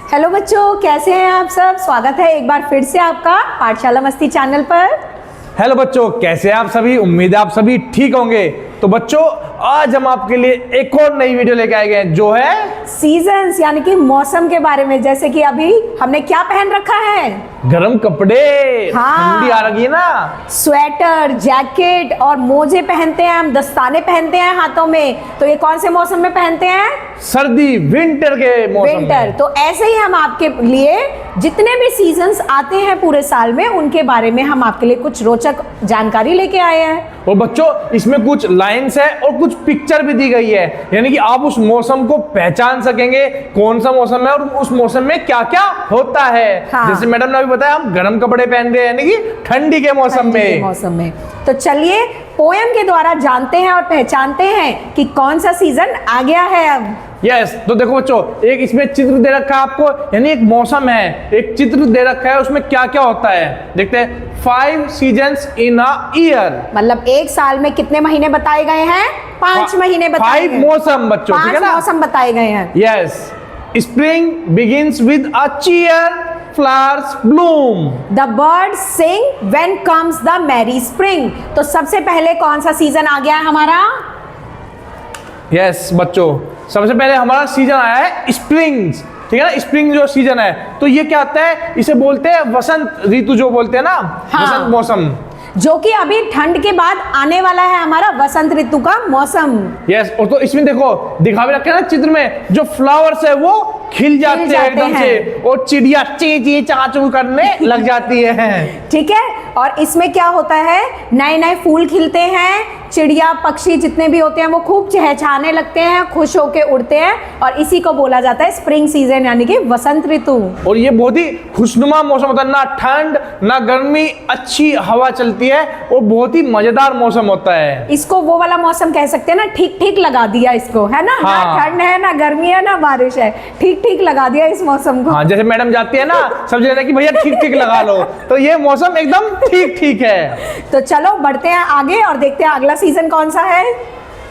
Hello बच्चों, कैसे हैं आप सब। स्वागत है एक बार फिर से आपका पाठशाला मस्ती चैनल पर। हेलो बच्चों, कैसे हैं आप सभी। उम्मीद है आप सभी ठीक होंगे। तो बच्चों, आज हम आपके लिए एक और नई वीडियो लेके आए गए जो है सीजन्स यानी कि मौसम के बारे में। जैसे कि अभी हमने क्या पहन रखा है, गरम कपड़े। हाँ। ठंडी आ रही है ना, स्वेटर, जैकेट और मोजे पहनते हैं हम, दस्ताने पहनते हैं हाथों में। तो ये कौन से मौसम में पहनते हैं? सर्दी, विंटर के मौसम विंटर। में। तो ऐसे ही हम आपके लिए जितने भी सीजन्स आते हैं पूरे साल में, उनके बारे में हम आपके लिए कुछ रोचक जानकारी लेके आए हैं। और बच्चों, इसमें कुछ लाइन्स है और कुछ पिक्चर भी दी गई है, यानी कि आप उस मौसम को पहचान सकेंगे कौन सा मौसम है और उस मौसम में क्या क्या होता है। हाँ। जैसे मैडम ने अभी बताया, हम गर्म कपड़े पहन रहे हैं यानी कि ठंडी के मौसम में। तो चलिए पोयम के द्वारा जानते हैं और पहचानते हैं कि कौन सा सीजन आ गया है अब। यस। तो देखो बच्चों, एक इसमें चित्र दे रखा है आपको, यानी एक मौसम है, एक चित्र दे रखा है, उसमें क्या क्या होता है देखते हैं। 5 सीजन्स इन अ ईयर, मतलब एक साल में कितने महीने बताए गए हैं? 5 महीने बताए गए। 5 मौसम बच्चों, ठीक है 5 ना। मौसम बताए गए हैं। Yes. Spring begins with a cheer, flowers bloom. The bird sing when comes the merry spring. तो सबसे पहले कौन सा सीजन आ गया है हमारा? यस बच्चों, सबसे पहले हमारा सीजन आया है स्प्रिंग, ठीक है ना। स्प्रिंग जो सीजन है, तो ये क्या होता है, इसे बोलते हैं वसंत ऋतु, जो बोलते हैं ना। हाँ। वसंत मौसम, जो कि अभी ठंड के बाद आने वाला है हमारा वसंत ऋतु का मौसम। यस। और तो इसमें देखो दिखा भी रखे ना चित्र में, जो फ्लावर्स है वो खिल जाते हैं एकदम से, और चिड़िया ची ची चाचू करने लग जाती है। ठीक है। और इसमें क्या होता है, नए नए फूल खिलते हैं, चिड़िया पक्षी जितने भी होते हैं वो खूब चहचहाने लगते हैं, खुश होके उड़ते हैं, और इसी को बोला जाता है स्प्रिंग सीजन यानी कि वसंत ऋतु। और ये बहुत ही खुशनुमा मौसम होता है, ना ठंड ना गर्मी, अच्छी हवा चलती है और बहुत ही मजेदार मौसम होता है। इसको वो वाला मौसम कह सकते हैं ना, ठीक ठीक लगा दिया इसको, है ना। हाँ। ना ठंड है ना गर्मी है ना बारिश है, ठीक ठीक लगा दिया इस मौसम को। हाँ, जैसे मैडम जाती है ना, सब जगह कि भैया ठीक ठीक लगा लो, तो ये मौसम एकदम ठीक ठीक है। तो चलो बढ़ते हैं आगे और देखते हैं अगला सीजन कौन सा है।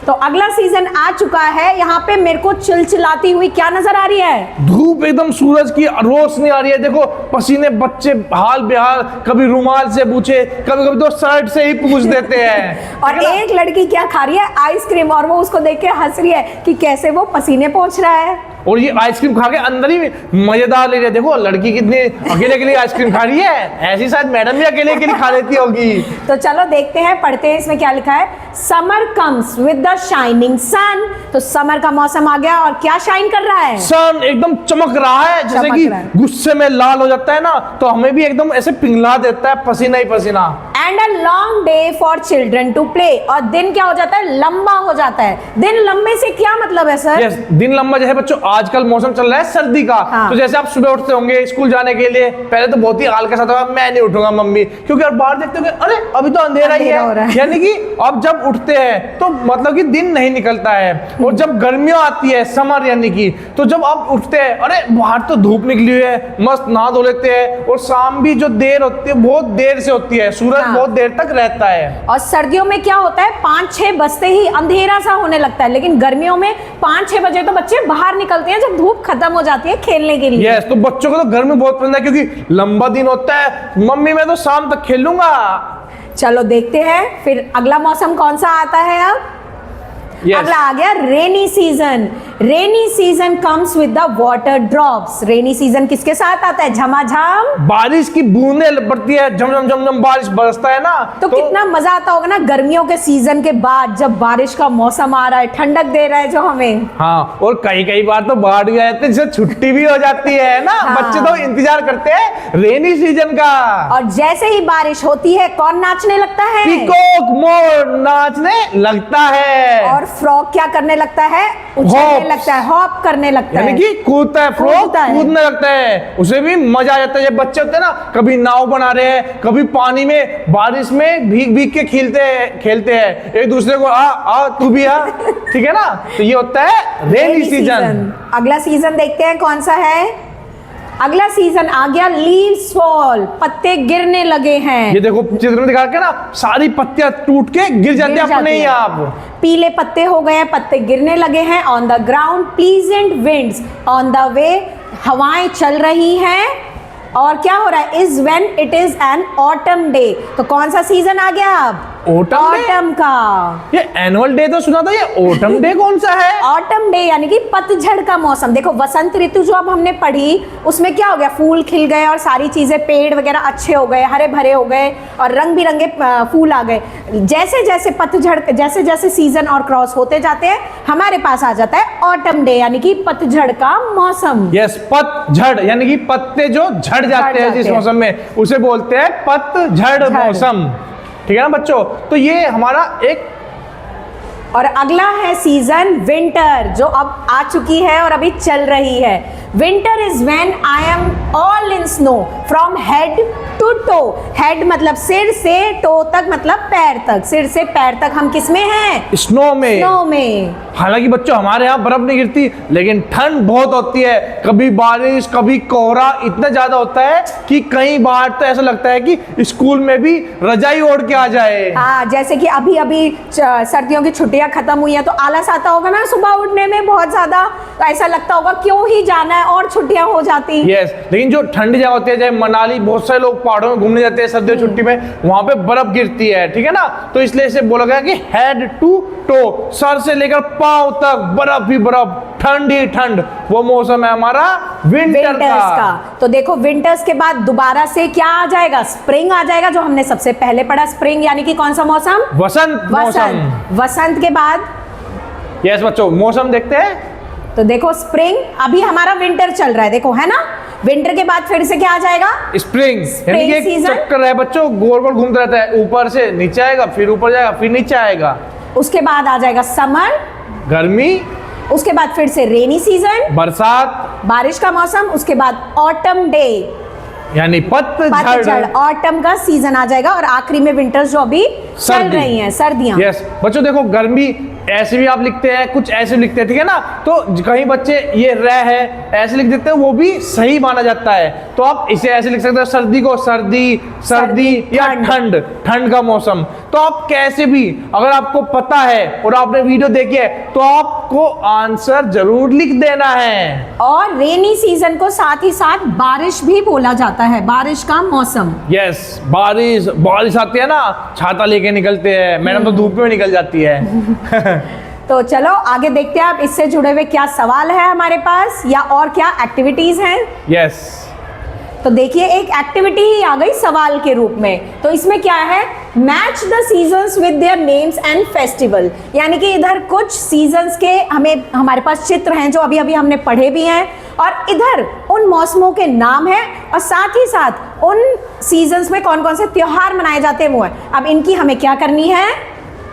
तो अगला सीजन आ चुका है। यहाँ पे मेरे को चिलचिलाती हुई क्या नजर आ रही है? धूप, एकदम सूरज की रोशनी आ रही है। देखो पसीने, बच्चे हाल बेहाल, कभी रुमाल से पूछे, कभी कभी तो शर्ट से ही पूछ देते हैं। और एक लड़की क्या खा रही है? आइसक्रीम। और वो उसको देख के हंस रही है कि कैसे वो पसीने पोंछ रहा है। और ये आइसक्रीम खा के अंदर ही मजेदार ले रही है। देखो लड़की कितनी अकेले के लिए आइसक्रीम खा रही है, ऐसी शायद मैडम भी अकेले के लिए खा लेती होगी। तो चलो देखते हैं, पढ़ते हैं इसमें क्या लिखा है। Summer comes with the shining sun. तो समर का मौसम आ गया और क्या शाइन कर रहा है? सन एकदम चमक रहा है, जैसे कि गुस्से में लाल हो जाता है ना, तो हमें भी एकदम ऐसे पिघला देता है, पसीना ही पसीना। And a long day for children to play. और दिन क्या हो जाता है? लंबा हो जाता है। दिन लंबे से क्या मतलब है सर? यस, दिन लंबा जैसे बच्चों आजकल मौसम चल रहा है सर्दी का। हाँ। तो जैसे आप सुबह उठते होंगे स्कूल जाने के लिए, पहले तो बहुत ही आलस आता होगा, मैं नहीं उठूंगा मम्मी, क्योंकि और बाहर देखते होंगे अरे अभी तो अंधेरा ही है। यानी कि अब जब उठते हैं तो मतलब कि दिन नहीं निकलता है। और जब गर्मियों आती है, समर यानी कि, तो जब आप उठते हैं अरे बाहर तो धूप निकली हुई है, मस्त नहा धो लेते हैं। और शाम भी जो देर होती है बहुत देर से होती है, सूरज बहुत देर तक रहता है। और सर्दियों में क्या होता है, 5-6 बजते ही अंधेरा सा होने लगता है। लेकिन गर्मियों में 5-6 बजे तो बच्चे बाहर निकलते हैं जब धूप खत्म हो जाती है खेलने के लिए। यस। तो बच्चों को तो गर्मी बहुत पसंद है, क्योंकि लंबा दिन होता है। मम्मी मैं तो शाम तक खेलूंगा। चलो देखते हैं फिर अगला मौसम कौन सा आता है अब। Yes. अगला आ गया rainy season. Rainy season comes with the water drops. Rainy season किसके साथ आता है? झमाझम, बारिश की बूंदें पड़ती है, झमझम झमझम बारिश बरसता है ना, तो कितना मजा आता होगा ना गर्मियों के सीजन के बाद, जब बारिश का मौसम आ रहा है, ठंडक दे रहा है जो हमें। हाँ। और कई बार तो बाढ़ भी आ जाते हैं, जिससे छुट्टी भी हो जाती है ना। हाँ। बच्चे तो इंतजार करते हैं रेनी सीजन का। और जैसे ही बारिश होती है कौन नाचने लगता है? पीकॉक मोर नाचने लगता है। और फ्रॉक क्या करने लगता है? उछलने लगता है, हॉप करने लगता है, यानी कि कूदता है, फ्रॉक कूदता है। कूदने लगता है। उसे भी मजा आ जाता है। जब बच्चे होते हैं ना, कभी नाव बना रहे हैं, कभी पानी में बारिश में भीग भीग के खेलते हैं एक दूसरे को, आ तू भी आ, ठीक है ना। तो ये होता है रेनी सीजन। अगला सीजन देखते हैं कौन सा है। अगला सीजन आ गया लीव्स फॉल। पत्ते गिरने लगे हैं। ये देखो चित्र में दिखा के ना, सारी पत्तियां टूट के गिर जाती है अपने ही आप। पीले पत्ते हो गए हैं, पत्ते गिरने लगे हैं। On the ground pleasant winds on the way हवाएं चल रही हैं और क्या हो रहा है, is when it is an autumn day. तो कौन सा सीजन आ गया अब, ऑटम का। ये एनुअल डे तो सुना था, ये ऑटम डे कौन सा है? ऑटम डे यानी कि पतझड़ का मौसम। देखो वसंत ऋतु जो अब हमने पढ़ी उसमें क्या हो गया, फूल खिल गए और सारी चीजें, पेड़ वगैरह अच्छे हो गए, हरे भरे हो गए और रंग बिरंगे फूल आ गए। जैसे जैसे पतझड़, जैसे जैसे सीजन और क्रॉस होते जाते हैं हमारे पास आ जाता है ऑटम डे यानी कि पतझड़ का मौसम। यस, पतझड़ यानी कि पत्ते जो झड़ जाते हैं जिस मौसम में, उसे बोलते हैं पतझड़ मौसम। ठीक है ना बच्चों? तो ये हमारा एक, और अगला है सीजन विंटर जो अब आ चुकी है और अभी चल रही है। Winter is when I am all in snow from head to toe. Head मतलब सिर से, टो तक मतलब पैर तक, सिर से पैर तक हम किस में हैं, स्नो में। स्नो में। हालांकि बच्चों हमारे यहाँ बर्फ नहीं गिरती, लेकिन ठंड बहुत होती है, कभी बारिश कभी कोहरा इतना ज्यादा होता है कि कई बार तो ऐसा लगता है कि स्कूल में भी रजाई ओढ़ के आ जाए। हाँ, जैसे कि अभी अभी सर्दियों की छुट्टियां खत्म हुई है तो आलस आता होगा ना सुबह उठने में बहुत ज्यादा, तो ऐसा लगता होगा क्यों ही जाना है और छुट्टियां हो जाती। यस, लेकिन जो ठंडी जगह होती है, जैसे मनाली, बहुत सारे लोग पहाड़ों में घूमने जाते हैं सर्दियों की छुट्टी में, वहां पे बर्फ गिरती है। ठीक है ना? तो इसलिए इसे बोला गया कि हेड टू टो, सर से लेकर पांव तक बर्फ ही बर्फ, ठंड ही ठंड, वो मौसम है हमारा विंटर का। तो देखो विंटर्स के बाद दोबारा से क्या आ जाएगा, स्प्रिंग आ जाएगा जो हमने सबसे पहले पढ़ा। स्प्रिंग यानी कि कौन सा मौसम, वसंत मौसम। वसंत के बाद यस बच्चों, मौसम देखते हैं। तो देखो स्प्रिंग, अभी हमारा विंटर चल रहा है, देखो है ना। विंटर के बाद फिर से क्या आ जाएगा, स्प्रिंग यानी कि एक चक्कर है बच्चों, गोल गोल घूमता रहता है, ऊपर से नीचे आएगा, फिर ऊपर जाएगा, फिर नीचे आएगा। उसके बाद आ जाएगा समर, गर्मी। उसके बाद फिर से रेनी सीजन, बरसात, बारिश का मौसम। उसके बाद ऑटम डे यानी पतझड़, ऑटम का सीजन आ जाएगा। और आखिरी में विंटर्स जो अभी चल रही हैं, सर्दियां। यस बच्चों, देखो गर्मी ऐसे भी आप लिखते हैं, कुछ ऐसे भी लिखते हैं, ठीक है ना? तो कहीं बच्चे ये रह है ऐसे लिख देते हैं, वो भी सही माना जाता है। तो आप इसे ऐसे लिख सकते हैं, सर्दी को सर्दी, सर्दी या ठंड, ठंड का मौसम। तो आप कैसे भी, अगर आपको पता है और आपने वीडियो देखी है तो आपको आंसर जरूर लिख देना है। और रेनी सीजन को साथ ही साथ बारिश भी बोला जाता है, बारिश का मौसम। यस, बारिश, बारिश आती है ना, छाता लेके निकलते हैं, मैडम तो धूप में निकल जाती है। तो चलो आगे देखते हैं आप इससे जुड़े हुए क्या सवाल है हमारे पास या और क्या एक्टिविटीज हैं। यस, तो देखिए एक एक्टिविटी ही आ गई सवाल के रूप में। तो इसमें क्या है, match the seasons with their names and festival. यानी कि इधर कुछ सीजन्स के हमारे पास चित्र हैं जो अभी अभी हमने पढ़े भी हैं, और इधर उन मौसमों के नाम हैं और साथ ही साथ उन सीजन्स में कौन कौन से त्योहार मनाए जाते हैं वो है। अब इनकी हमें क्या करनी है,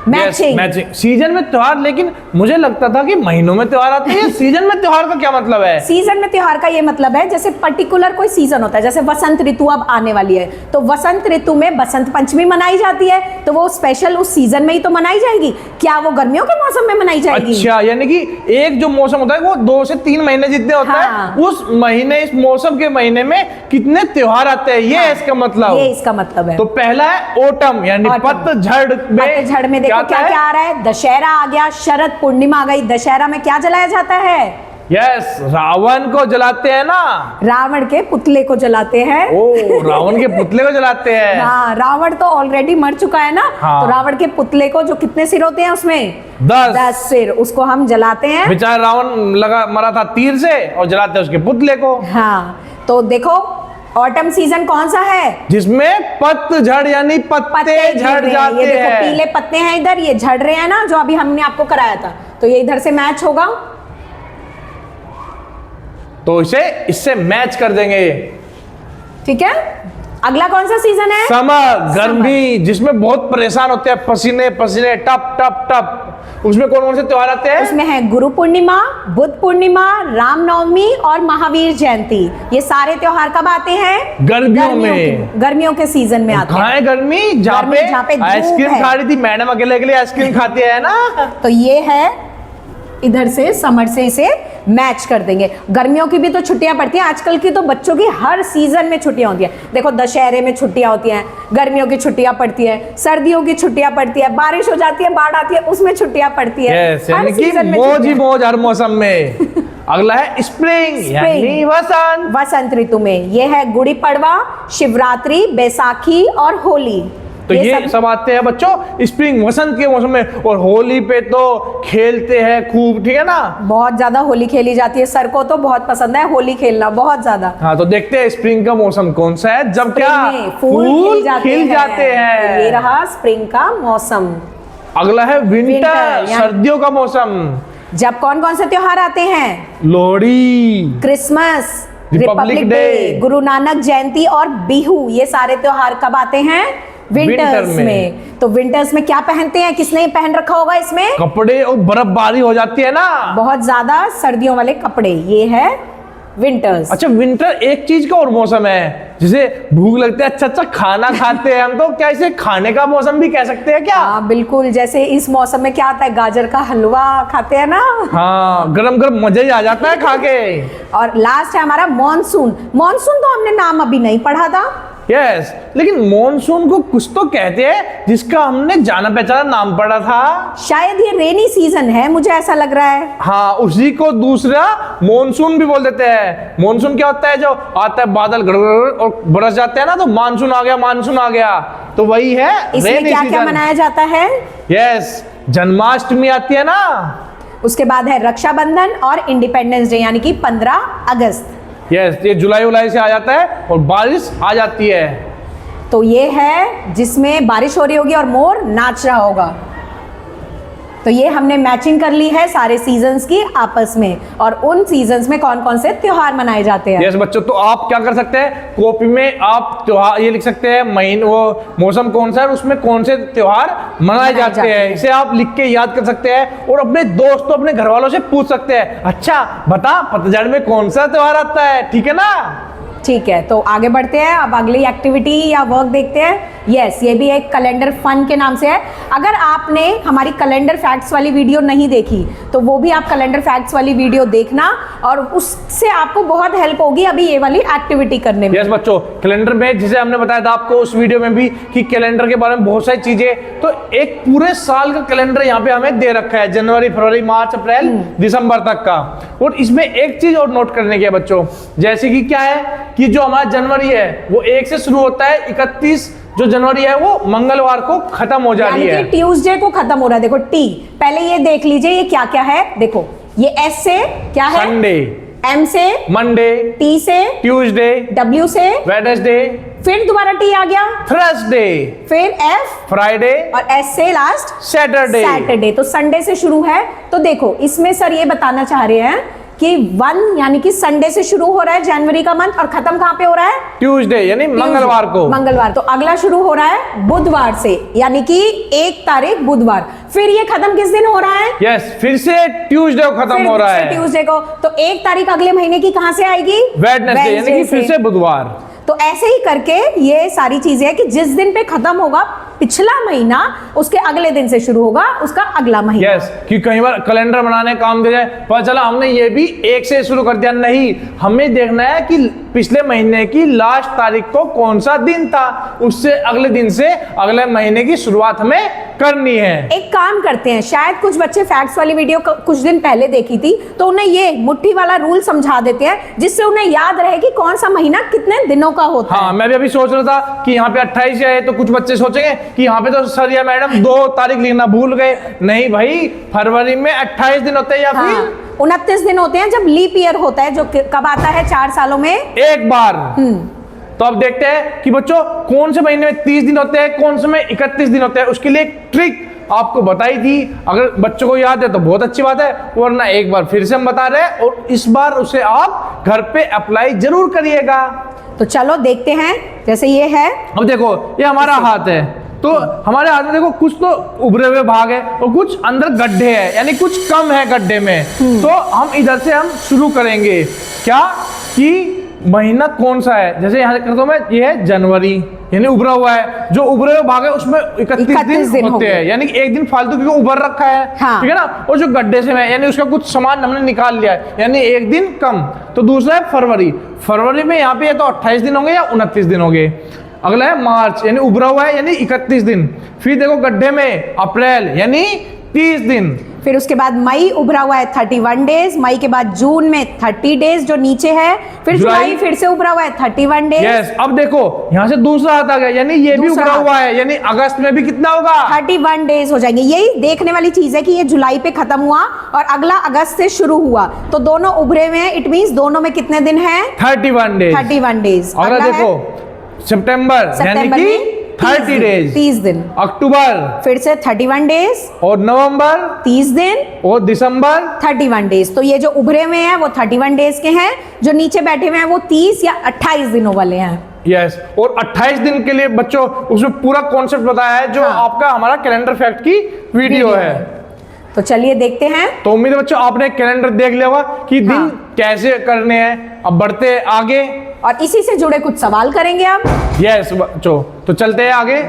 मैचिंग। मैचिंग। सीजन में त्योहार, लेकिन मुझे लगता था कि महीनों में त्योहार आते हैं। सीजन में त्योहार का क्या मतलब है? सीजन में त्योहार का ये मतलब है, जैसे पर्टिकुलर कोई सीजन होता है, जैसे वसंत ऋतु अब आने वाली है तो वसंत ऋतु में बसंत पंचमी मनाई जाती है, तो वो स्पेशल उस सीजन में ही तो मनाई जाएगी। क्या वो गर्मियों के मौसम में मनाई जाएगी? अच्छा, यानी कि एक जो मौसम होता है वो 2 से 3 महीने जितने होता है, उस महीने, इस मौसम के महीने में कितने त्योहार आते हैं, ये इसका मतलब। ये इसका मतलब है। तो पहला है ओटम यानी पतझड़। पतझड़ में देखो क्या क्या आ रहा है, दशहरा आ गया, शरद पूर्णिमा आ गई। दशहरा में क्या जलाया जाता है? यस, रावण को जलाते हैं ना, रावण के पुतले को जलाते हैं। ओ, रावण के पुतले को जलाते हैं। हाँ, रावण तो ऑलरेडी मर चुका है ना। हाँ। तो रावण के पुतले को, जो कितने सिर होते हैं उसमें, 10 सिर, उसको हम जलाते हैं। बेचारा रावण मरा था तीर से, और जलाते हैं उसके पुतले को। हाँ, तो देखो ऑटम सीजन कौन सा है, जिसमें पतझड़ यानी पत्ते झड़ जाते ये देखो हैं। पीले पत्ते हैं इधर, ये झड़ रहे हैं ना, जो अभी हमने आपको कराया था, तो ये इधर से मैच होगा, तो इसे इससे मैच कर देंगे। ठीक है। अगला कौन सा सीजन है? समर, गर्मी, जिसमें बहुत परेशान होते हैं, पसीने पसीने, टप टप टप। उसमें कौन कौन से त्योहार आते हैं? उसमें है गुरु पूर्णिमा, बुद्ध पूर्णिमा, रामनवमी और महावीर जयंती। ये सारे त्योहार कब आते हैं? गर्मियों में, गर्मियों के सीजन में आते हैं। कहाँ है गर्मी? जहाँ पे आइसक्रीम खा रही थी मैडम, अकेले अकेले आइसक्रीम खाती है ना। तो ये है, इधर से समर से इसे मैच कर देंगे। गर्मियों की भी तो छुट्टियां पड़ती हैं, आजकल की तो बच्चों की हर सीजन में छुट्टियां होती हैं। देखो दशहरे में छुट्टियां होती हैं, गर्मियों की छुट्टियां पड़ती है, सर्दियों की छुट्टियां पड़ती है, बारिश हो जाती है, बाढ़ आती है, उसमें छुट्टियां पड़ती है। यानी कि मौज ही मौज हर मौसम में। अगला है स्प्रिंग यानी वसंत। वसंत ऋतु में ये है गुड़ी पड़वा, शिवरात्रि, बैसाखी और होली। तो ये सब आते हैं बच्चों स्प्रिंग वसंत के मौसम में। और होली पे तो खेलते हैं खूब, ठीक है ना, बहुत ज्यादा होली खेली जाती है। सर को तो बहुत पसंद है होली खेलना, बहुत ज्यादा। हाँ, तो देखते हैं स्प्रिंग का मौसम कौन सा है, जब क्या फूल खिल जाते हैं। ये रहा स्प्रिंग का मौसम। अगला है विंटर, सर्दियों का मौसम। जब कौन कौन से त्योहार आते हैं? Lohri, Christmas, Republic day, Guru Nanak जयंती और बिहू। ये सारे त्योहार कब आते हैं? विंटर्स में। तो विंटर्स में क्या पहनते हैं? किसने पहन रखा होगा इसमें? कपड़े, और बर्फबारी हो जाती है ना, बहुत ज्यादा सर्दियों वाले कपड़े। ये है विंटर्स। अच्छा, विंटर एक चीज का और मौसम है जिसे भूख लगती है, अच्छा खाना खाते हैं हम, तो क्या इसे खाने का मौसम भी कह सकते हैं क्या? हाँ बिल्कुल, जैसे इस मौसम में क्या आता है, गाजर का हलवा खाते हैं ना। हाँ, गरम गरम मजा ही आ जाता है खा के। और लास्ट है हमारा मॉनसून। मॉनसून तो हमने नाम अभी नहीं पढ़ा था। यस, लेकिन मॉनसून को कुछ तो कहते हैं जिसका हमने जाना पहचाना नाम पढ़ा था। शायद ये रेनी सीजन है, मुझे ऐसा लग रहा है। हाँ, उसी को दूसरा मॉनसून भी बोल देते हैं। मॉनसून क्या होता है? जो आता है बादल गड़गड़ और बरस जाते हैं ना, तो मानसून आ गया, मानसून आ गया। तो वही है इसमें क्या क्या मनाया जाता है? यस, जन्माष्टमी आती है ना, उसके बाद है रक्षाबंधन और इंडिपेंडेंस डे यानी कि 15 अगस्त। यस, ये जुलाई से आ जाता है और बारिश आ जाती है। तो ये है जिसमें बारिश हो रही होगी और मोर नाच रहा होगा। तो ये हमने मैचिंग कर ली है सारे सीजन्स की आपस में, और उन सीजन्स में कौन कौन से त्योहार मनाए जाते हैं। यस बच्चों, तो आप क्या कर सकते हैं, कॉपी में आप त्योहार ये लिख सकते हैं, महीने वो मौसम कौन सा है, उसमें कौन से त्योहार मनाए जाते हैं। इसे आप लिख के याद कर सकते हैं और अपने दोस्तों, अपने घर वालों से पूछ सकते हैं, अच्छा बता पतझड़ में कौन सा त्योहार आता है, ठीक है ना। ठीक है, तो आगे बढ़ते हैं। अब अगली एक्टिविटी या वर्क देखते हैं। यस, ये भी एक कैलेंडर फन के नाम से है। अगर आपने हमारी कैलेंडर फैक्ट्स वाली वीडियो नहीं देखी तो वो भी आप कैलेंडर फैक्ट्स वाली वीडियो देखना, और उससे आपको बहुत हेल्प होगी अभी ये वाली एक्टिविटी करने में। यस बच्चों, कैलेंडर में जिसे हमने बताया था आपको उस वीडियो में भी कि कैलेंडर के बारे में बहुत सारी चीजें, तो एक पूरे साल का कैलेंडर यहाँ पे हमें दे रखा है, जनवरी, फरवरी, मार्च, अप्रैल, दिसंबर तक का। और इसमें एक चीज और नोट करने की है बच्चों, जैसे कि क्या है कि जो हमारा जनवरी है वो 1 से शुरू होता है, 31 जो जनवरी है वो मंगलवार को खत्म हो जा रही है, ट्यूसडे को खत्म हो रहा है। देखो टी, पहले ये देख लीजिए ये क्या क्या है। देखो ये एस से क्या है? संडे, एम से मंडे, टी से ट्यूसडे, डब्ल्यू से वेडनेसडे, फिर दोबारा टी आ गया, थर्सडे, फिर एफ, फ्राइडे, और एस से लास्ट सैटरडे। तो संडे से शुरू है। तो देखो इसमें सर ये बताना चाह रहे हैं कि 1 यानी कि संडे से शुरू हो रहा है जनवरी का मंथ, और खत्म कहां पे हो रहा है? ट्यूसडे यानी मंगलवार को। मंगलवार। तो अगला शुरू हो रहा है बुधवार से, यानी कि 1 तारीख बुधवार। फिर ये खत्म किस दिन हो रहा है? यस, फिर से ट्यूसडे को खत्म हो रहा है, ट्यूसडे को। तो 1 तारीख अगले महीने की कहां से आएगी? वेडनेसडे यानी कि फिर से बुधवार। तो ऐसे ही करके ये सारी चीजें कि जिस दिन पे खत्म होगा पिछला महीना, उसके अगले दिन से शुरू होगा उसका अगला महीना। यस, कि कई बार कैलेंडर बनाने काम दे जाए, पता चला हमने ये भी 1 से शुरू कर दिया। नहीं, हमें देखना है कि पिछले महीने की लास्ट तारीख को कौन सा दिन था, उससे अगले दिन से अगले महीने की शुरुआत हमें करनी है। एक काम करते हैं, शायद कुछ बच्चे फैक्ट्स वाली वीडियो कुछ दिन पहले देखी थी, तो उन्हें ये मुट्ठी वाला रूल समझा देते हैं, जिससे उन्हें याद रहे कि कौन सा महीना कितने दिनों का होता है। हाँ, मैं भी अभी सोच रहा था कि यहाँ पे 28 है, तो कुछ बच्चे सोचेंगे कि यहाँ पे तो सर या मैडम 2 तारीख लिखना भूल गए। नहीं भाई, फरवरी में 28 दिन होते हैं, या फिर 29 दिन होते हैं जब लीप ईयर होता है, जो कब आता है 4 सालों में एक बार। तो अब देखते हैं कि बच्चों कौन से महीने में 30 दिन होते हैं, कौन से में 31 दिन होते हैं। उसके लिए एक ट्रिक आपको बताई थी, अगर बच्चों को याद है तो बहुत अच्छी बात है, वरना एक बार फिर से हम बता रहे हैं, और इस बार उसे आप घर पे अप्लाई जरूर करिएगा। तो चलो देखते हैं, जैसे ये है, अब देखो ये हमारा हाथ है, तो हमारे हाथ में देखो कुछ तो उभरे हुए भाग है और कुछ अंदर गड्ढे हैं, यानी कुछ कम है गड्ढे में। तो हम इधर से हम शुरू करेंगे क्या कि महीना कौन सा है। जैसे यहाँ करता हूं मैं, ये है जनवरी, यानी उभरा हुआ है। जो उभरे हुए भाग है उसमें 31 दिन होते हैं, यानी एक दिन फालतू क्योंकि उभर रखा है, ठीक है ना। और जो गड्ढे से है यानी उसका कुछ सामान हमने निकाल लिया है, यानी एक दिन कम। तो दूसरा है फरवरी। फरवरी में यहाँ पे तो 28 दिन होंगे या 29 दिन होंगे। अगला है मार्च, यानी उभरा हुआ है, यानी 31 दिन। फिर देखो गड्ढे में अप्रैल, यानी 30 दिन। फिर उसके बाद मई उभरा हुआ है 31 डेज, मई के बाद जून में 30 डेज जो नीचे है, फिर जुलाई फिर से उभरा हुआ है 31 डेज। यस, अब देखो यहाँ से दूसरा हाथ आ गया, यानी ये भी उभरा हुआ है, यानी अगस्त में भी कितना होगा 31 डेज हो जाएंगे। यही देखने वाली चीज है कि ये जुलाई पे खत्म हुआ और अगला अगस्त से शुरू हुआ, तो दोनों उभरे हुए हैं, इट मींस दोनों में कितने दिन हैं 31 डेज। 31 डेज। अगला देखो सितंबर यानी कि 30 डेज, 30 दिन। अक्टूबर फिर से 31 डेज और नवंबर 30 दिन और दिसंबर 31 डेज। तो ये जो उभरे हुए हैं वो 31 डेज के हैं, जो नीचे बैठे हुए हैं वो 30 या 28 दिनों वाले हैं। यस, और 28 दिन के लिए बच्चों उसमें पूरा कॉन्सेप्ट बताया है, जो आपका हमारा कैलेंडर फैक्ट की वीडियो है। तो चलिए देखते हैं। तो उम्मीद है बच्चों आपने कैलेंडर देख लिया होगा कि दिन कैसे करने हैं। अब बढ़ते आगे और इसी से जुड़े कुछ सवाल करेंगे अब। यस बच्चों, तो चलते हैं आगे।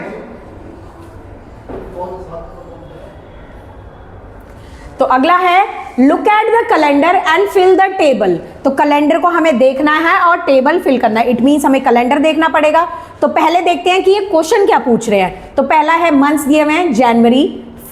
तो अगला है look at the calendar and fill the table. तो कैलेंडर को हमें देखना है और टेबल फिल करना है, इट मींस हमें कैलेंडर देखना पड़ेगा। तो पहले देखते हैं कि ये क्वेश्चन क्या पूछ रहे हैं। तो पहला है मंथ्स दिए हुए हैं, जनवरी,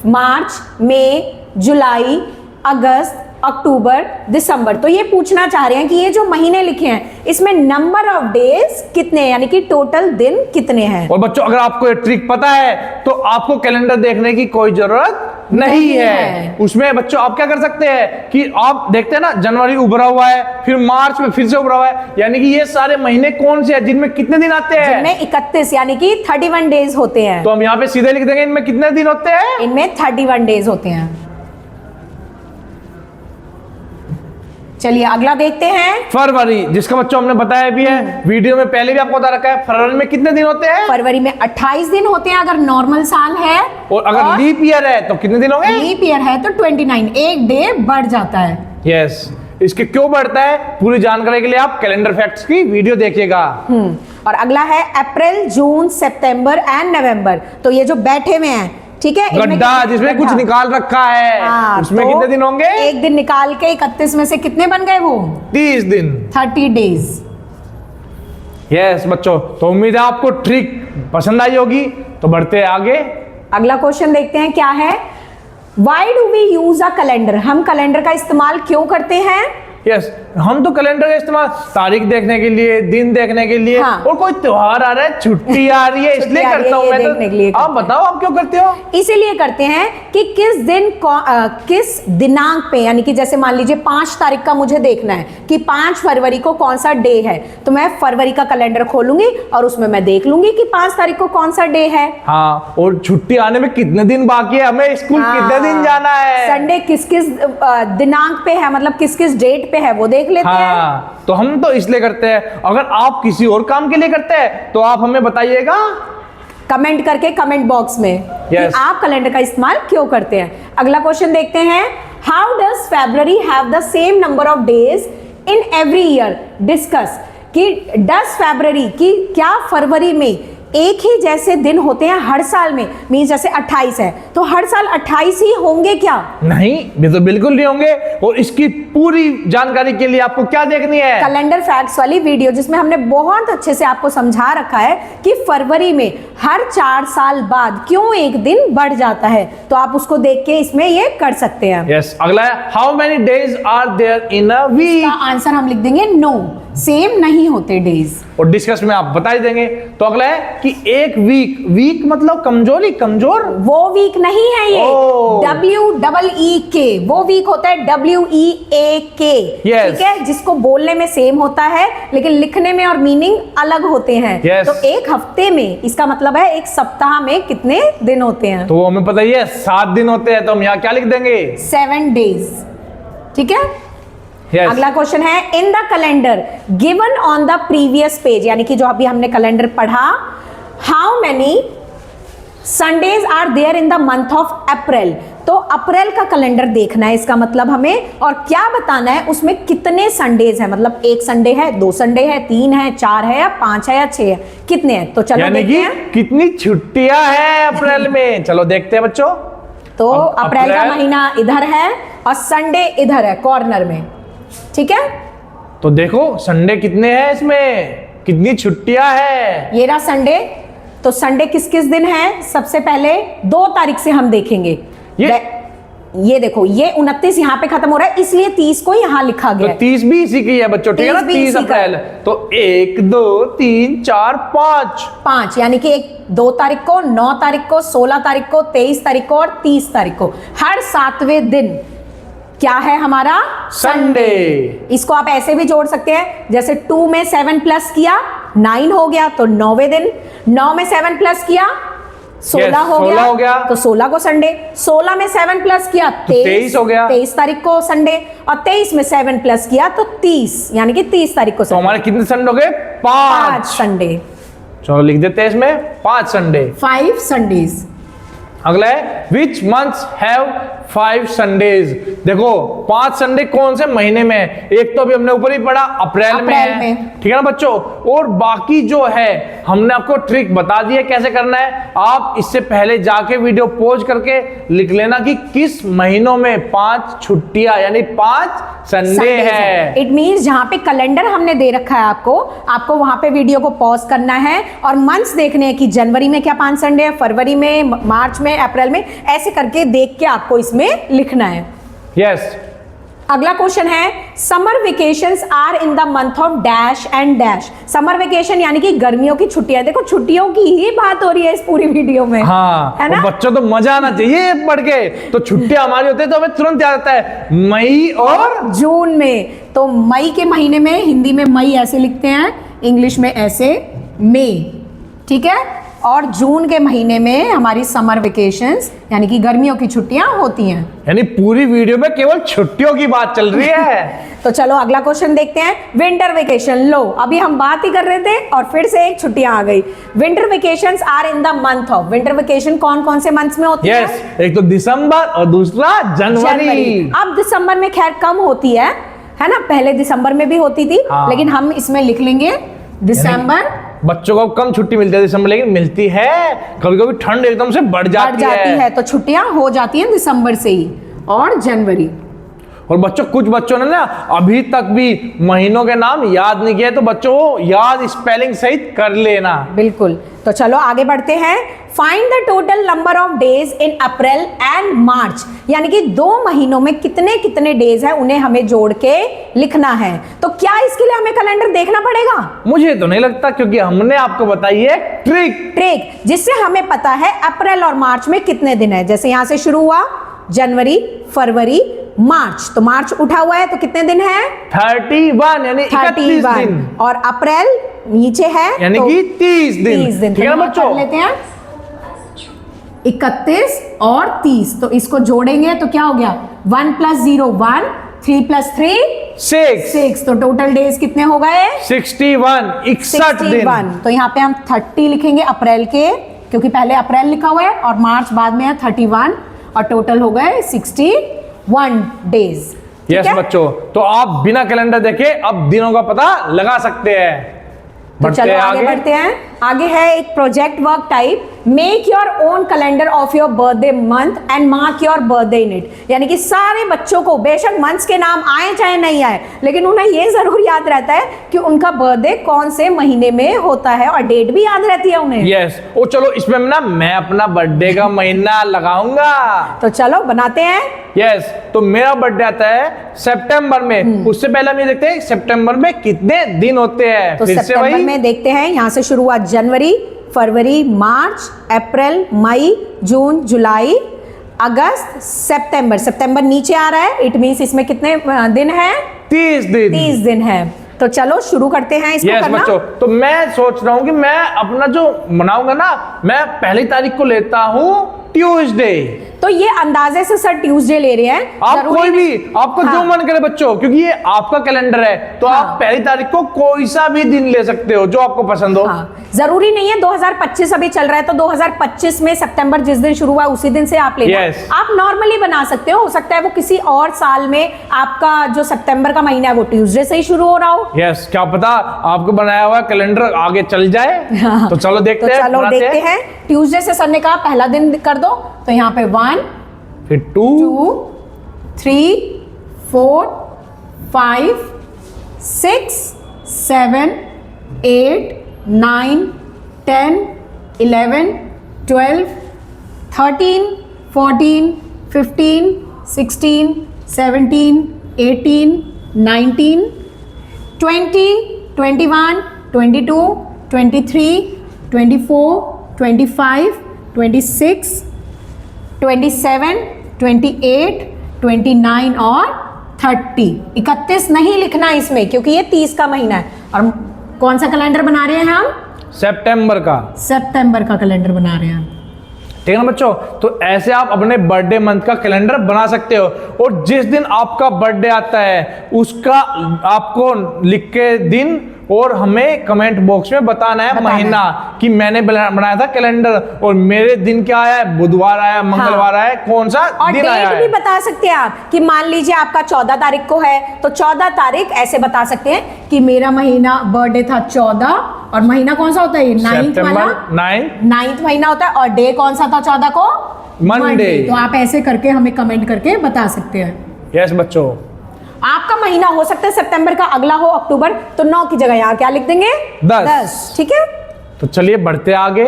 मार्च, मई, जुलाई, अगस्त, अक्टूबर, दिसंबर। तो ये पूछना चाह रहे हैं कि ये जो महीने लिखे हैं इसमें नंबर ऑफ डेज कितने हैं, यानी कि टोटल दिन कितने हैं। और बच्चों अगर आपको ये ट्रिक पता है तो आपको कैलेंडर देखने की कोई जरूरत नहीं है। उसमें बच्चों आप क्या कर सकते हैं कि आप देखते हैं ना, जनवरी उभरा हुआ है, फिर मार्च में फिर से उभरा हुआ है, यानी कि ये सारे महीने कौन से हैं जिनमें कितने दिन आते हैं, जिनमें 31 यानी कि 31 डेज होते हैं। तो हम यहाँ पे सीधे लिख देंगे इनमें कितने दिन होते हैं, इनमें 31 डेज होते हैं। चलिए अगला देखते हैं, फरवरी, जिसका बच्चों हमने बताया भी है, वीडियो में पहले भी आपको बता रखा है। फरवरी में कितने दिन होते हैं, फरवरी में 28 दिन होते हैं अगर नॉर्मल साल है, और अगर लीप ईयर है तो कितने दिन होंगे, लीप ईयर है तो 29, एक डे बढ़ जाता है। यस, इसके क्यों बढ़ता है पूरी जानकारी के लिए आप कैलेंडर फैक्ट्स की वीडियो देखिएगा। और अगला है अप्रैल, जून, सितंबर एंड नवंबर। तो ये जो बैठे हुए हैं, ठीक है, गड्ढा जिसमें कुछ निकाल रखा है, उसमें तो कितने दिन होंगे, एक दिन निकाल के 31 में से कितने बन गए वो 30 दिन, 30 डेज। यस बच्चों, तो उम्मीद है आपको ट्रिक पसंद आई होगी। तो बढ़ते हैं आगे। अगला क्वेश्चन देखते हैं क्या है। Why do we use a calendar. हम कैलेंडर का इस्तेमाल क्यों करते हैं। यस, हम तो कैलेंडर का इस्तेमाल तारीख देखने के लिए, दिन देखने के लिए, और कोई त्योहार आ रहा है, छुट्टी आ रही है, इसलिए करता हूं मैं। तो आप बताओ आप क्यों करते हो। इसीलिए करते हैं कि किस दिन किस दिनांक पे, यानी कि जैसे मान लीजिए 5 तारीख का मुझे देखना है कि 5 फरवरी को कौन सा डे है, तो मैं फरवरी का कैलेंडर खोलूंगी और उसमें मैं देख लूंगी कि 5 तारीख को कौन सा डे है। हाँ, और छुट्टी आने में कितने दिन बाकी है, हमें स्कूल कितने दिन जाना है, संडे किस किस दिनांक पे है, मतलब किस किस डेट पे है, वो देख लेते हैं। तो हम तो इसलिए करते हैं। अगर आप किसी और काम के लिए करते हैं तो आप हमें बताइएगा कमेंट करके, कमेंट बॉक्स में कि आप कैलेंडर का इस्तेमाल क्यों करते हैं। अगला क्वेश्चन देखते हैं। How does February have the same number of days in every year. Discuss कि डज फरवरी की क्या फरवरी में एक ही जैसे दिन होते हैं हर साल में, मीन्स जैसे 28 है तो हर साल 28 ही होंगे क्या। नहीं, ये तो बिल्कुल नहीं होंगे। और इसकी पूरी जानकारी के लिए आपको क्या देखनी है, कैलेंडर फैक्ट्स वाली वीडियो, जिसमें हमने बहुत अच्छे से आपको समझा रखा है कि फरवरी में हर 4 साल बाद क्यों एक दिन बढ़ जाता है। तो आप उसको देख के इसमें ये कर सकते हैं। यस, अगला है how many days are there in a week. इसका आंसर हम लिख देंगे नो, सेम नहीं होते डेज। और डिस्कस में आप बता ही देंगे। तो अगला है कि एक वीक मतलब कमजोरी, कमजोर, वो वीक नहीं है ये, WEEK, वो वीक होता है WEAK, ठीक है, जिसको बोलने में सेम होता है लेकिन लिखने में और मीनिंग अलग होते हैं। तो एक हफ्ते में, इसका मतलब है एक सप्ताह में कितने दिन होते हैं, तो हमें पता ही है 7 दिन होते हैं। तो हम यहाँ क्या लिख देंगे 7 डेज, ठीक है। Yes. अगला क्वेश्चन है in the calendar given on the previous page, यानी कि जो अभी हमने कैलेंडर पढ़ा, how many Sundays are there in the month of April. तो अप्रैल का कैलेंडर देखना है इसका मतलब हमें, और क्या बताना है उसमें कितने संडेज है, मतलब 1 संडे है, 2 संडे है, 3 है, 4 है या 5 है या 6 है, कितने हैं। तो चलो देखते हैं कितनी छुट्टियां हैं अप्रैल में। चलो देखते हैं बच्चों। तो अप्रैल का महीना इधर है और संडे इधर है कॉर्नर में, ठीक है। तो देखो संडे कितने हैं, इसमें कितनी छुट्टियां हैं। ये रहा संडे। तो संडे किस किस दिन है, सबसे पहले 2 तारीख से हम देखेंगे। ये ये देखो, ये 29 यहाँ पे खत्म हो रहा है, इसलिए 30 को यहाँ लिखा तो गया है। 30 भी इसी की है बच्चों, ठीक है ना, 30 भी 30 इसी का अप्रैल। तो 1 2 3 4 5 5, यानी कि 2 तारीख को, 9 तारीख को, 16 तारीख को, 23 तारीख को और 30 तारीख को, हर 7वें दिन क्या है हमारा? संडे। इसको आप ऐसे भी जोड़ सकते हैं, जैसे 2 में 7 प्लस किया 9 हो गया तो 9वें दिन, 9 में 7 प्लस किया 16 हो 16 हो गया तो 16 को संडे, 16 में 7 प्लस किया 23 हो गया, 23 तारीख को संडे, और 23 में 7 प्लस किया तो 30, यानी कि 30 तारीख को तो संडे। हमारे कितने संडे हो गए? 5 संडे। चलो लिख देते हैं इसमें 5 संडे। 5 संडेज। अगला है विच मंथ्स हैव 5 संडेज। देखो 5 संडे कौन से महीने में है? एक तो अभी हमने ऊपर ही पढ़ा अप्रैल में है, ठीक है ना बच्चों, और बाकी जो है हमने आपको ट्रिक बता दी है कैसे करना है। आप इससे पहले जाके वीडियो पॉज करके लिख लेना कि किस महीनों में 5 छुट्टियां यानी 5 संडे है। इट मीन्स जहां पे कैलेंडर हमने दे रखा है आपको वहां पे वीडियो को पॉज करना है और मंथ्स देखने हैं कि जनवरी में क्या 5 संडे है, फरवरी में, मार्च में, अप्रैल में, ऐसे करके देख के आपको इसमें लिखना है। यस। अगला क्वेश्चन है summer vacations are in the month of dash and dash. Summer vacation यानी कि गर्मियों की छुट्टियां। देखो छुट्टियों की ही बात हो रही है इस पूरी वीडियो में, हाँ, है ना? बच्चों तो मजा आना चाहिए पढ़ के। तो छुट्टियां हमारी होती है तो हमें तुरंत याद आता है मई और जून में। तो मई के महीने में हिंदी में मई ऐसे लिखते हैं, इंग्लिश में ऐसे मई, ठीक है। और जून के महीने में हमारी समर वेकेशंस यानी कि गर्मियों की छुट्टियां होती हैं। यानी पूरी वीडियो में केवल छुट्टियों की बात चल रही है। तो चलो अगला क्वेश्चन देखते हैं। Winter vacation. लो अभी हम बात ही कर रहे थे और फिर से एक छुट्टियां आ गई। Winter vacations are in the month of. Winter vacation कौन कौन से मंथ्स में होती है? यस, एक तो दिसंबर और दूसरा जनवरी। अब दिसंबर में खैर कम होती है ना, पहले दिसंबर में भी होती थी, हाँ। लेकिन हम इसमें लिख लेंगे दिसंबर। बच्चों को कम छुट्टी मिलती है दिसंबर, लेकिन मिलती है। कभी कभी ठंड एकदम से बढ़ जाती है तो छुट्टियां हो जाती हैं दिसंबर से ही, और जनवरी। और बच्चों कुछ बच्चों ने ना अभी तक भी महीनों के नाम याद नहीं किया, तो बच्चों को याद स्पेलिंग सहित कर लेना। बिल्कुल। तो चलो आगे बढ़ते हैं। Find the total number of days in April and March. यानी कि 2 महीनों में कितने कितने डेज है उन्हें हमें जोड़ के लिखना है। तो क्या इसके लिए हमें कैलेंडर देखना पड़ेगा? मुझे तो नहीं लगता, क्योंकि हमने आपको बताई है ट्रिक जिससे हमें पता है अप्रैल और मार्च में कितने दिन है। जैसे यहां से शुरू हुआ जनवरी, फरवरी, मार्च, तो मार्च उठा हुआ है तो कितने दिन है? 31 यानी 31 दिन। और अप्रैल नीचे है यानी तो कि 30 दिन। 30 दिन। ठीक है ना बच्चों? लेते हैं 31 और 30, तो इसको जोड़ेंगे तो क्या हो गया? 1 + 0 1, 3 + 3 6, तो टोटल डेज कितने हो गए? 61 61 दिन। तो यहाँ पे हम 30 लिखेंगे अप्रैल के, क्योंकि पहले अप्रैल लिखा हुआ है, और मार्च बाद में है 31, और टोटल हो गए 61 डेज। यस बच्चों, तो आप बिना कैलेंडर देखे अब दिनों का पता लगा सकते हैं। तो चलो आगे बढ़ते हैं। आगे है एक project work type, make your own calendar of your birthday month and mark your birthday in it. यानी कि सारे बच्चों को बेशक मंथ्स के नाम आए चाहे नहीं आए, लेकिन उन्हें ये जरूर याद रहता है कि उनका बर्थडे कौन से महीने में होता है, और डेट भी याद रहती है उन्हें। यस, ओ चलो इसमें ना मैं अपना बर्थडे का महीना लगाऊंगा। तो चलो बनाते हैं। यस, तो मेरा बर्थडे आता है सितंबर में। उससे पहले हम ये देखते हैं सितंबर में कितने दिन होते हैं। तो सितंबर में देखते हैं, यहां से शुरू हुआ जनवरी, फरवरी, मार्च, अप्रैल, मई, जून, जुलाई, अगस्त, सितंबर। सितंबर नीचे आ रहा है, इट मींस इसमें कितने दिन है? 30 दिन। 30 दिन है। तो चलो शुरू करते हैं इसको करना। बच्चों, तो मैं सोच रहा हूं कि मैं अपना जो मनाऊंगा ना, मैं पहली तारीख को लेता हूं ट्यूसडे। तो ये अंदाजे से सर ट्यूसडे ले रहे हैं, आप कोई भी, आपको जो मन करे बच्चों, क्योंकि ये आपका कैलेंडर है, तो आप पहली तारीख को कोई सा भी दिन ले सकते हो जो आपको पसंद हो। जरूरी नहीं है 2025 अभी चल रहा है तो 2025 में सितंबर जिस दिन शुरू हुआ उसी दिन से आप लेना। आप नॉर्मली बना सकते हो सकता है वो किसी और साल में आपका जो सितंबर का महीना है वो ट्यूसडे से ही शुरू हो रहा हो। यस, क्या पता आपको बनाया हुआ कैलेंडर आगे चल जाए। तो चलो देखते हैं। चलो देखते हैं। ट्यूसडे से सर ने कहा पहला दिन कर दो, तो यहाँ पे 1, फिर 2, 3, 4, 5, 6, 7, 8, 9, 10, 11, 12, 13, 14, 15, 16, 17, 18, 19, 20, 21, 22, 23, 24, 25, 26, 27, 28, 29 और 30। 31 नहीं लिखना इसमें क्योंकि ये 30 का महीना है। और कौन सा कैलेंडर बना रहे हैं हम? सितंबर का। सितंबर का कैलेंडर बना रहे हैं। ठीक है ना बच्चों, तो ऐसे आप अपने बर्थडे मंथ का कैलेंडर बना सकते हो। और जिस दिन आपका बर्थडे आता है उसका आपको लिख के दिन और हमें कमेंट बॉक्स में बताना है महीना कि मैंने बनाया था कैलेंडर और मेरे दिन क्या आया है, बुधवार आया, मंगलवार आया, कौन सा और दिन आया है। डेट भी बता सकते हैं आप कि मान लीजिए आपका 14 तारीख को है तो 14 तारीख ऐसे बता सकते हैं कि मेरा महीना बर्थडे था 14 और महीना कौन सा होता है? 9th वाला, 9th महीना होता है। और डे कौन सा था 14 को? मंडे। तो आप ऐसे करके हमें कमेंट करके बता सकते हैं। यस बच्चों, आपका महीना हो सकता है सितंबर का, अगला हो अक्टूबर, तो 9 की जगह यहाँ क्या लिख देंगे? 10। ठीक है, तो चलिए बढ़ते आगे।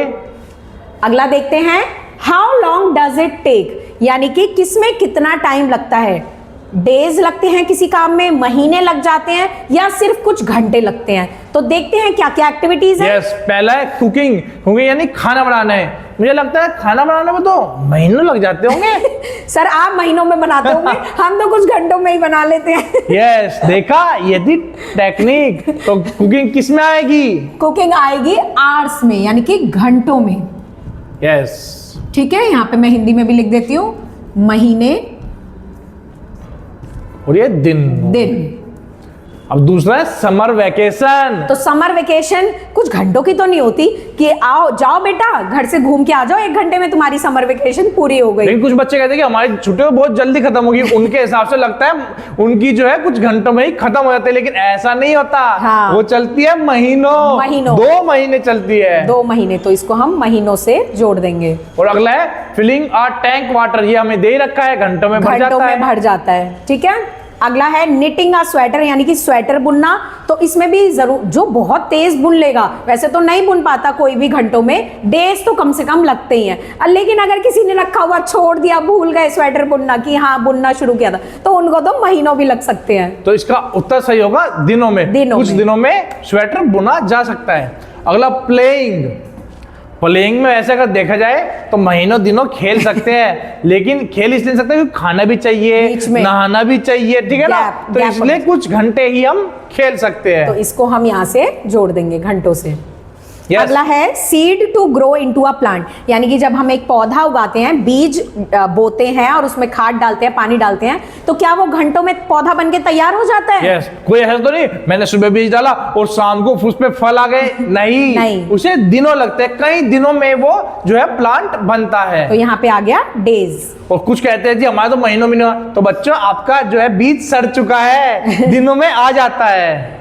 अगला देखते हैं, how long does it take, यानी कि किसमें कितना टाइम लगता है। डेज लगते हैं किसी काम में, महीने लग जाते हैं या सिर्फ कुछ घंटे लगते हैं। तो देखते हैं क्या क्या एक्टिविटीज है। यस, पहला है कुकिंग, कुकिंग यानी खाना बनाना है। मुझे लगता है खाना बनाने में तो महीनों लग जाते होंगे। सर आप महीनों में बनाते होंगे, हम तो कुछ घंटों में ही बना लेते हैं। यस, देखा, ये थी टेक्निक। तो कुकिंग किस में आएगी? कुकिंग आएगी आवर्स में, यानी कि घंटों में। यस, ठीक है, यहाँ पे मैं हिंदी में भी लिख देती हूँ, महीने और ये दिन। अब दूसरा है समर वेकेशन। तो समर वेकेशन कुछ घंटों की तो नहीं होती कि आओ जाओ बेटा घर से घूम के आ जाओ, 1 घंटे में तुम्हारी समर वेकेशन पूरी हो गई। लेकिन कुछ बच्चे कहते हैं कि हमारी छुट्टियां बहुत जल्दी खत्म होगी, उनके हिसाब से लगता है उनकी जो है कुछ घंटों में ही खत्म हो जाती है, लेकिन ऐसा नहीं होता। हाँ। वो चलती है महीनों। 2 महीने चलती है। 2 महीने, तो इसको हम महीनों से जोड़ देंगे। और अगला है फिलिंग अ टैंक वाटर, ये हमें दे ही रखा है, घंटों में भर जाता है। ठीक है, अगला है निटिंग अ स्वेटर, यानी कि स्वेटर बुनना। तो इसमें भी जरूर जो बहुत तेज बुन लेगा, वैसे तो नहीं बुन पाता कोई भी घंटों में, डेज तो कम से कम लगते ही हैं। लेकिन अगर किसी ने रखा हुआ छोड़ दिया, भूल गए स्वेटर बुनना कि हाँ बुनना शुरू किया था, तो उनको तो महीनों भी लग सकते हैं। तो इसका उत्तर सही होगा दिनों में। कुछ दिनों में स्वेटर बुना जा सकता है। अगला प्लेइंग में ऐसे अगर देखा जाए तो महीनों दिनों खेल सकते हैं, लेकिन खेल इसलिए सकते हैं क्योंकि खाना भी चाहिए, नहाना भी चाहिए, ठीक है ना, तो इसलिए कुछ घंटे ही हम खेल सकते हैं। तो इसको हम यहाँ से जोड़ देंगे घंटों से। Yes. अगला है seed to grow into a plant, यानी कि जब हम एक पौधा उगाते हैं, बीज बोते हैं और उसमें खाद डालते हैं, पानी डालते हैं, तो क्या वो घंटों में पौधा बन के तैयार हो जाता है? Yes. कोई ऐसा तो नहीं मैंने सुबह बीज डाला और शाम को उस पे फल आ गए, नहीं, उसे दिनों लगते हैं, कई दिनों में वो जो है प्लांट बनता है। तो यहाँ पे आ गया डेज। और कुछ कहते हैं जी हमारा तो महीनों में, तो बच्चों आपका जो है बीज सड़ चुका है, दिनों में आ जाता है।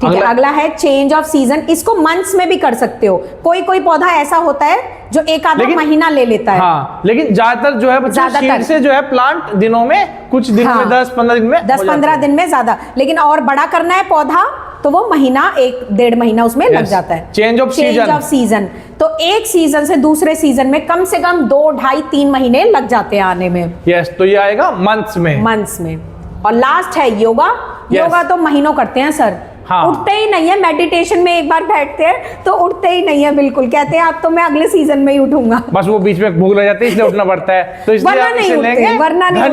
ठीक है, अगला है चेंज ऑफ सीजन, इसको मंथ्स में भी कर सकते हो। कोई कोई पौधा ऐसा होता है जो एक आधा महीना ले लेता है। हाँ, लेकिन ज्यादातर जो है बच्चों सीड से जो है प्लांट दिनों में, कुछ दिन में 10-15 दिन में, 10-15 दिन में ज्यादा, लेकिन और बड़ा करना है पौधा तो वो महीना 1-1.5 महीना उसमें लग जाता है। चेंज ऑफ सीजन, तो एक सीजन से दूसरे सीजन में कम से कम 2, 2.5, 3 महीने लग जाते हैं आने में। यस, तो ये आएगा मंथ्स में। और लास्ट है योगा। योगा तो महीनों करते हैं सर। हाँ। उठते ही नहीं है, मेडिटेशन में एक बार बैठते हैं तो उठते ही नहीं है बिल्कुल, कहते हैं आप तो मैं अगले सीजन में ही उठूंगा। बस वो बीच में भूख लग जाती है इसलिए उठना पड़ता है, तो इसलिए आप इसे लेंगे वरना नहीं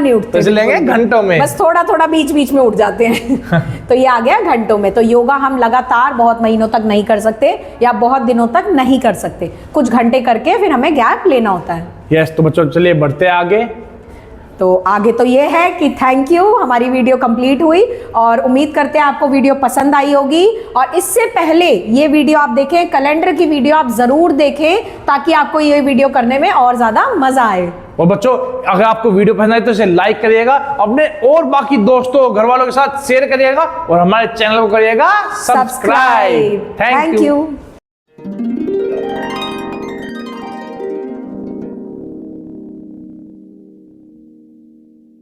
उठते, तो इसे लेंगे घंटों में, बस थोड़ा थोड़ा बीच बीच में उठ जाते हैं। तो ये आ गया घंटों में। तो योगा हम लगातार बहुत महीनों तक नहीं कर सकते या बहुत दिनों तक नहीं कर सकते, कुछ घंटे करके फिर हमें गैप लेना होता है। यस, तो बच्चों चलिए बढ़ते आगे। तो आगे तो ये है कि थैंक यू, हमारी वीडियो कंप्लीट हुई और उम्मीद करते हैं आपको वीडियो पसंद आई होगी। और इससे पहले ये वीडियो आप देखें, कैलेंडर की वीडियो आप जरूर देखें ताकि आपको ये वीडियो करने में और ज्यादा मजा आए। और बच्चों अगर आपको वीडियो पसंद आए तो इसे लाइक करिएगा, अपने और बाकी दोस्तों घर वालों के साथ शेयर करिएगा और हमारे चैनल को करिएगा सब्सक्राइब। Thank you.